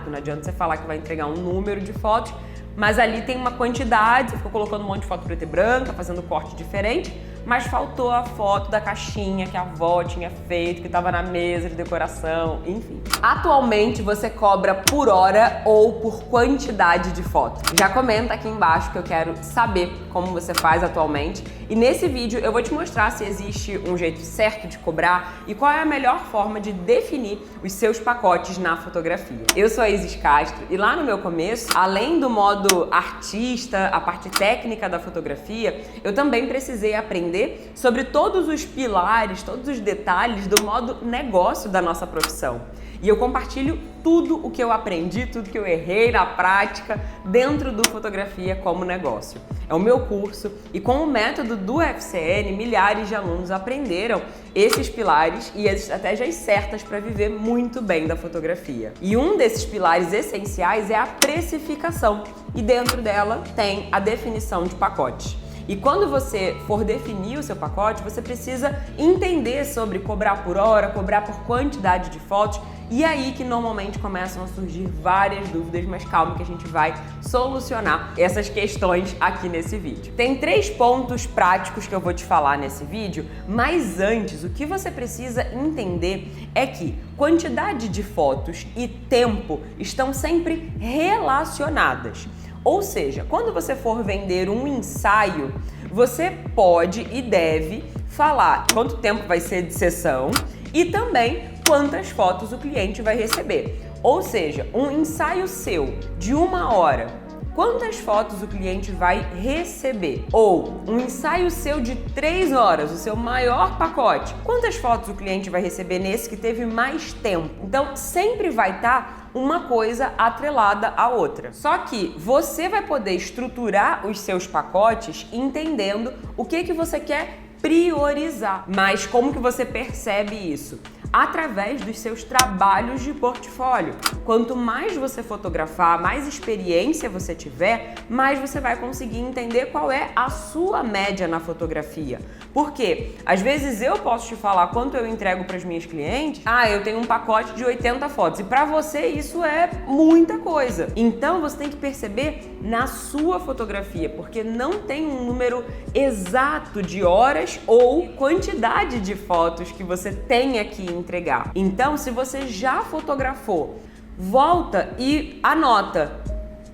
exato. Não adianta você falar que vai entregar um número de fotos, mas ali tem uma quantidade, você ficou colocando um monte de foto preta e branca, fazendo corte diferente, mas faltou a foto da caixinha que a avó tinha feito, que estava na mesa de decoração, enfim. Atualmente você cobra por hora ou por quantidade de fotos? Já comenta aqui embaixo que eu quero saber como você faz atualmente. E nesse vídeo eu vou te mostrar se existe um jeito certo de cobrar e qual é a melhor forma de definir os seus pacotes na fotografia. Eu sou a Isis Castro e lá no meu começo, além do modo artista, a parte técnica da fotografia, eu também precisei aprender sobre todos os pilares, todos os detalhes do modo negócio da nossa profissão. E eu compartilho tudo o que eu aprendi, tudo que eu errei na prática dentro do Fotografia como Negócio. É o meu curso e com o método do FCN, milhares de alunos aprenderam esses pilares e as estratégias certas para viver muito bem da fotografia. E um desses pilares essenciais é a precificação e dentro dela tem a definição de pacotes. E quando você for definir o seu pacote, você precisa entender sobre cobrar por hora, cobrar por quantidade de fotos, e aí que normalmente começam a surgir várias dúvidas, mas calma que a gente vai solucionar essas questões aqui nesse vídeo. Tem 3 pontos práticos que eu vou te falar nesse vídeo, mas antes, o que você precisa entender é que quantidade de fotos e tempo estão sempre relacionadas. Ou seja, quando você for vender um ensaio, você pode e deve falar quanto tempo vai ser de sessão e também quantas fotos o cliente vai receber. Ou seja, um ensaio seu de 1 hora, quantas fotos o cliente vai receber? Ou um ensaio seu de 3 horas, o seu maior pacote, quantas fotos o cliente vai receber nesse que teve mais tempo? Então, sempre vai estar uma coisa atrelada à outra. Só que você vai poder estruturar os seus pacotes entendendo o que você quer priorizar. Mas como que você percebe isso? Através dos seus trabalhos de portfólio. Quanto mais você fotografar, mais experiência você tiver, mais você vai conseguir entender qual é a sua média na fotografia. Porque às vezes eu posso te falar quanto eu entrego para as minhas clientes, eu tenho um pacote de 80 fotos e para você isso é muita coisa. Então você tem que perceber na sua fotografia, porque não tem um número exato de horas ou quantidade de fotos que você tenha que entregar. Então, se você já fotografou, volta e anota.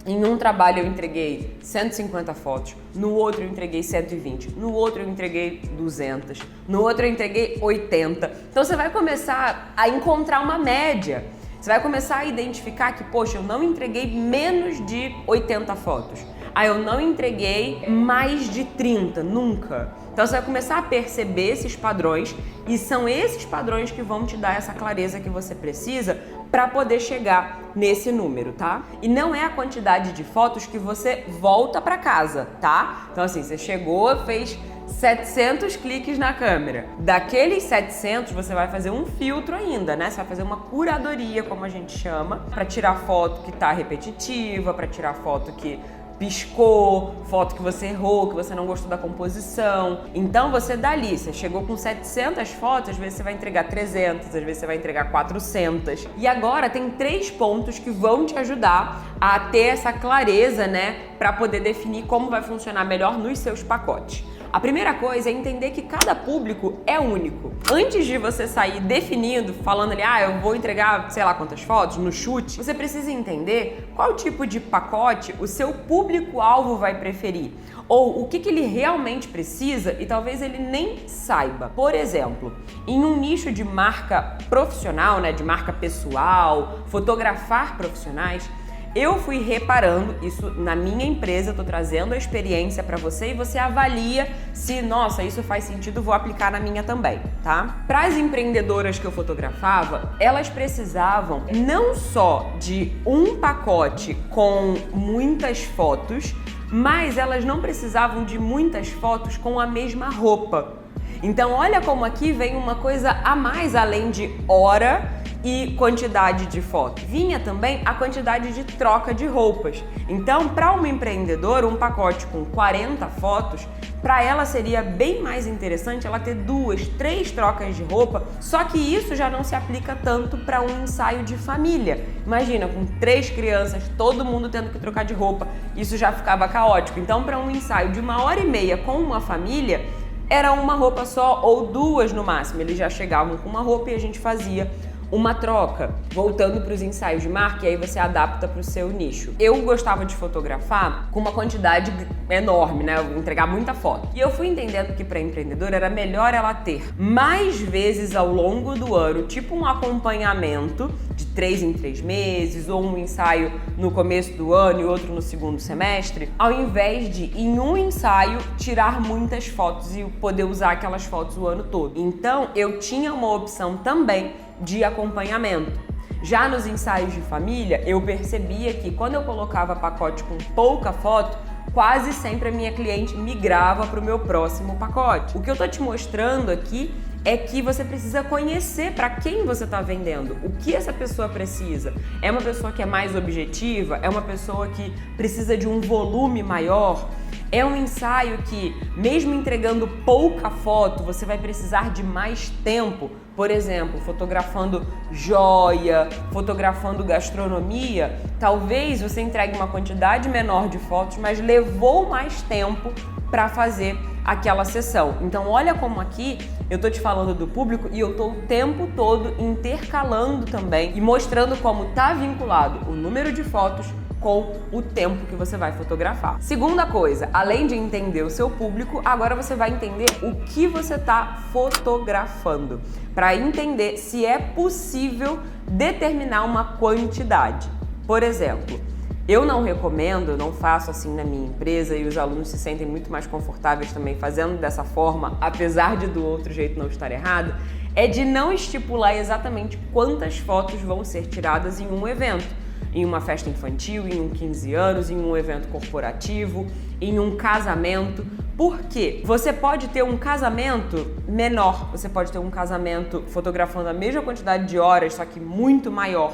Em um trabalho eu entreguei 150 fotos, no outro eu entreguei 120, no outro eu entreguei 200, no outro eu entreguei 80. Então você vai começar a encontrar uma média. Você vai começar a identificar que, poxa, eu não entreguei menos de 80 fotos. Eu não entreguei mais de 30, nunca. Então você vai começar a perceber esses padrões e são esses padrões que vão te dar essa clareza que você precisa para poder chegar nesse número, tá? E não é a quantidade de fotos que você volta para casa, tá? Então assim, você chegou, fez 700 cliques na câmera. Daqueles 700, você vai fazer um filtro ainda, né? Você vai fazer uma curadoria, como a gente chama, para tirar foto que tá repetitiva, para tirar foto que piscou, foto que você errou, que você não gostou da composição. Então você dali, você chegou com 700 fotos, às vezes você vai entregar 300, às vezes você vai entregar 400. E agora tem 3 pontos que vão te ajudar a ter essa clareza, né, para poder definir como vai funcionar melhor nos seus pacotes. A primeira coisa é entender que cada público é único. Antes de você sair definindo, falando ali, eu vou entregar sei lá quantas fotos, no chute, você precisa entender qual tipo de pacote o seu público-alvo vai preferir. Ou o que ele realmente precisa e talvez ele nem saiba. Por exemplo, em um nicho de marca profissional, né, de marca pessoal, fotografar profissionais, eu fui reparando isso na minha empresa, eu tô trazendo a experiência para você e você avalia se, nossa, isso faz sentido, vou aplicar na minha também, tá? Para as empreendedoras que eu fotografava, elas precisavam não só de um pacote com muitas fotos, mas elas não precisavam de muitas fotos com a mesma roupa. Então olha como aqui vem uma coisa a mais além de hora e quantidade de fotos. Vinha também a quantidade de troca de roupas. Então, para uma empreendedora, um pacote com 40 fotos, para ela seria bem mais interessante ela ter 2, 3 trocas de roupa, só que isso já não se aplica tanto para um ensaio de família. Imagina, com 3 crianças, todo mundo tendo que trocar de roupa, isso já ficava caótico. Então, para um ensaio de 1h30 com uma família, era uma roupa só ou 2 no máximo. Eles já chegavam com uma roupa e a gente fazia uma troca, voltando para os ensaios de marca, e aí você adapta para o seu nicho. Eu gostava de fotografar com uma quantidade enorme, né? Eu entregar muita foto. E eu fui entendendo que para empreendedora era melhor ela ter mais vezes ao longo do ano, tipo um acompanhamento de 3 em 3 meses, ou um ensaio no começo do ano e outro no segundo semestre, ao invés de, em um ensaio, tirar muitas fotos e poder usar aquelas fotos o ano todo. Então, eu tinha uma opção também de acompanhamento. Já nos ensaios de família, eu percebia que quando eu colocava pacote com pouca foto, quase sempre a minha cliente migrava para o meu próximo pacote. O que eu tô te mostrando aqui é que você precisa conhecer para quem você está vendendo, o que essa pessoa precisa. É uma pessoa que é mais objetiva? É uma pessoa que precisa de um volume maior? É um ensaio que, mesmo entregando pouca foto, você vai precisar de mais tempo. Por exemplo, fotografando joia, fotografando gastronomia, talvez você entregue uma quantidade menor de fotos, mas levou mais tempo para fazer aquela sessão. Então, olha como aqui eu tô te falando do público e eu tô o tempo todo intercalando também e mostrando como tá vinculado o número de fotos com o tempo que você vai fotografar. Segunda coisa, além de entender o seu público, agora você vai entender o que você está fotografando, para entender se é possível determinar uma quantidade. Por exemplo, eu não recomendo, não faço assim na minha empresa e os alunos se sentem muito mais confortáveis também fazendo dessa forma, apesar de do outro jeito não estar errado, é de não estipular exatamente quantas fotos vão ser tiradas em um evento. Em uma festa infantil, em um 15 anos, em um evento corporativo, em um casamento. Por quê? Você pode ter um casamento menor, você pode ter um casamento fotografando a mesma quantidade de horas, só que muito maior.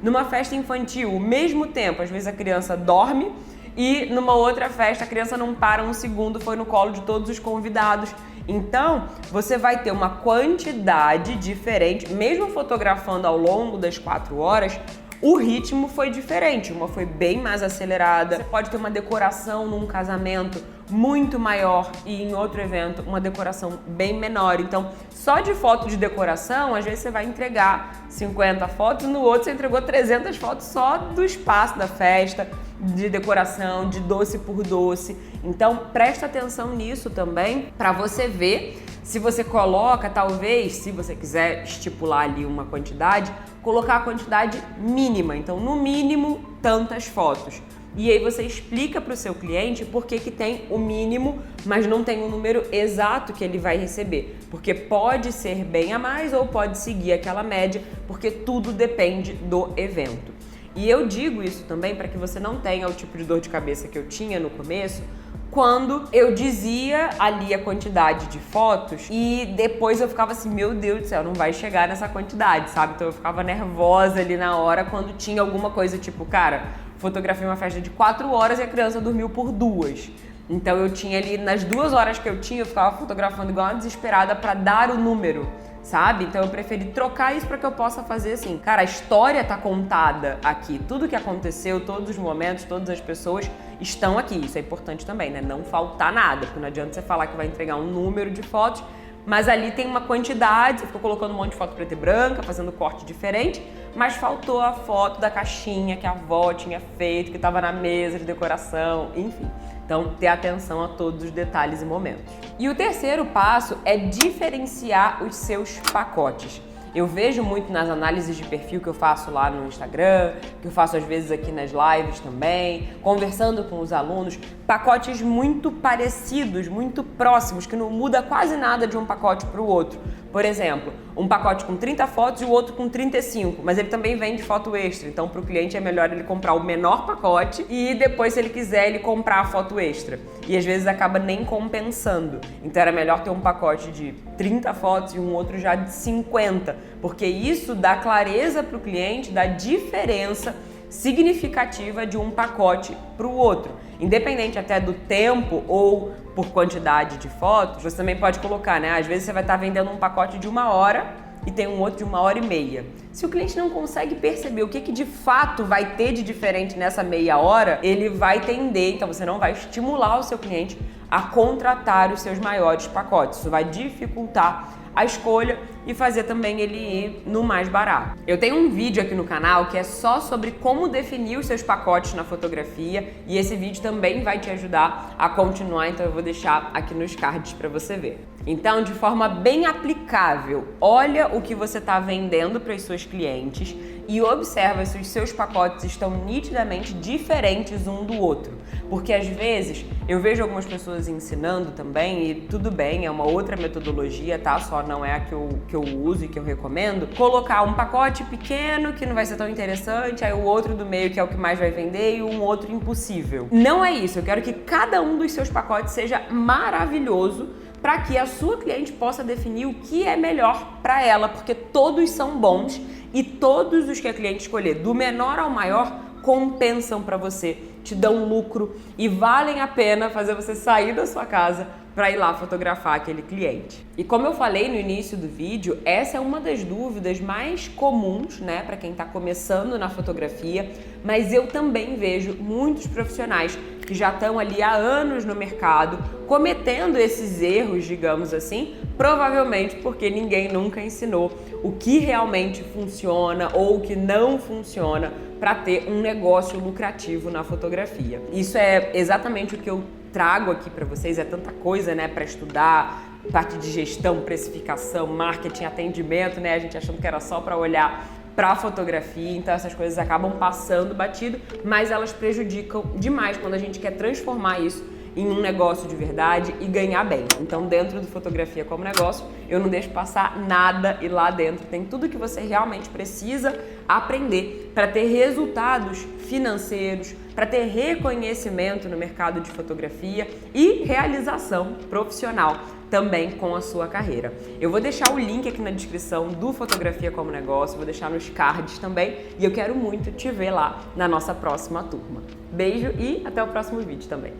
Numa festa infantil, o mesmo tempo, às vezes a criança dorme e numa outra festa a criança não para um segundo, foi no colo de todos os convidados. Então, você vai ter uma quantidade diferente, mesmo fotografando ao longo das 4 horas, o ritmo foi diferente, uma foi bem mais acelerada. Você pode ter uma decoração num casamento muito maior e em outro evento uma decoração bem menor. Então, só de foto de decoração, às vezes você vai entregar 50 fotos, no outro você entregou 300 fotos só do espaço da festa, de decoração, de doce por doce. Então, presta atenção nisso também para você ver se você coloca, talvez, se você quiser estipular ali uma quantidade, colocar a quantidade mínima. Então, no mínimo, tantas fotos. E aí você explica para o seu cliente por que tem o mínimo, mas não tem o número exato que ele vai receber. Porque pode ser bem a mais ou pode seguir aquela média, porque tudo depende do evento. E eu digo isso também para que você não tenha o tipo de dor de cabeça que eu tinha no começo, quando eu dizia ali a quantidade de fotos e depois eu ficava assim, meu Deus do céu, não vai chegar nessa quantidade, sabe? Então eu ficava nervosa ali na hora quando tinha alguma coisa tipo, cara, fotografei uma festa de 4 horas e a criança dormiu por 2. Então eu tinha ali, nas 2 horas que eu tinha, eu ficava fotografando igual uma desesperada para dar o número, sabe? Então eu preferi trocar isso para que eu possa fazer assim, cara, a história tá contada aqui, tudo que aconteceu, todos os momentos, todas as pessoas estão aqui. Isso é importante também, né? Não faltar nada, porque não adianta você falar que vai entregar um número de fotos, mas ali tem uma quantidade, você ficou colocando um monte de foto preta e branca, fazendo corte diferente, mas faltou a foto da caixinha que a avó tinha feito, que estava na mesa de decoração, enfim. Então, ter atenção a todos os detalhes e momentos. E o terceiro passo é diferenciar os seus pacotes. Eu vejo muito nas análises de perfil que eu faço lá no Instagram, que eu faço às vezes aqui nas lives também, conversando com os alunos, pacotes muito parecidos, muito próximos, que não muda quase nada de um pacote para o outro. Por exemplo, um pacote com 30 fotos e o outro com 35, mas ele também vende foto extra, então para o cliente é melhor ele comprar o menor pacote e depois, se ele quiser, ele comprar a foto extra. E às vezes acaba nem compensando. Então era melhor ter um pacote de 30 fotos e um outro já de 50, porque isso dá clareza para o cliente da diferença significativa de um pacote para o outro. Independente até do tempo ou por quantidade de fotos, você também pode colocar, né? Às vezes você vai estar vendendo um pacote de 1 hora e tem um outro de 1h30. Se o cliente não consegue perceber o que de fato vai ter de diferente nessa meia hora, ele vai tender, então você não vai estimular o seu cliente a contratar os seus maiores pacotes. Isso vai dificultar a escolha e fazer também ele ir no mais barato. Eu tenho um vídeo aqui no canal que é só sobre como definir os seus pacotes na fotografia e esse vídeo também vai te ajudar a continuar, então eu vou deixar aqui nos cards para você ver. Então, de forma bem aplicável, olha o que você está vendendo para os seus clientes e observa se os seus pacotes estão nitidamente diferentes um do outro. Porque às vezes eu vejo algumas pessoas ensinando também, e tudo bem, é uma outra metodologia, tá? Só não é a que eu uso e que eu recomendo. Colocar um pacote pequeno que não vai ser tão interessante, aí o outro do meio que é o que mais vai vender e um outro impossível. Não é isso, eu quero que cada um dos seus pacotes seja maravilhoso para que a sua cliente possa definir o que é melhor para ela, porque todos são bons e todos os que a cliente escolher, do menor ao maior, compensam para você, te dão lucro e valem a pena fazer você sair da sua casa para ir lá fotografar aquele cliente. E como eu falei no início do vídeo, essa é uma das dúvidas mais comuns, né, para quem está começando na fotografia, mas eu também vejo muitos profissionais que já estão ali há anos no mercado cometendo esses erros, digamos assim, provavelmente porque ninguém nunca ensinou o que realmente funciona ou o que não funciona para ter um negócio lucrativo na fotografia. Isso é exatamente o que eu trago aqui para vocês, é tanta coisa, né, para estudar, parte de gestão, precificação, marketing, atendimento, né, a gente achando que era só para olhar para a fotografia, então essas coisas acabam passando batido, mas elas prejudicam demais quando a gente quer transformar isso em um negócio de verdade e ganhar bem. Então, dentro do Fotografia como Negócio, eu não deixo passar nada e lá dentro tem tudo que você realmente precisa aprender para ter resultados financeiros, para ter reconhecimento no mercado de fotografia e realização profissional também com a sua carreira. Eu vou deixar o link aqui na descrição do Fotografia como Negócio, vou deixar nos cards também e eu quero muito te ver lá na nossa próxima turma. Beijo e até o próximo vídeo também.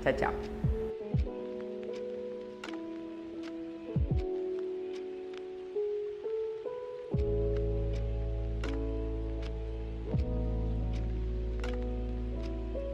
Tchau, tchau.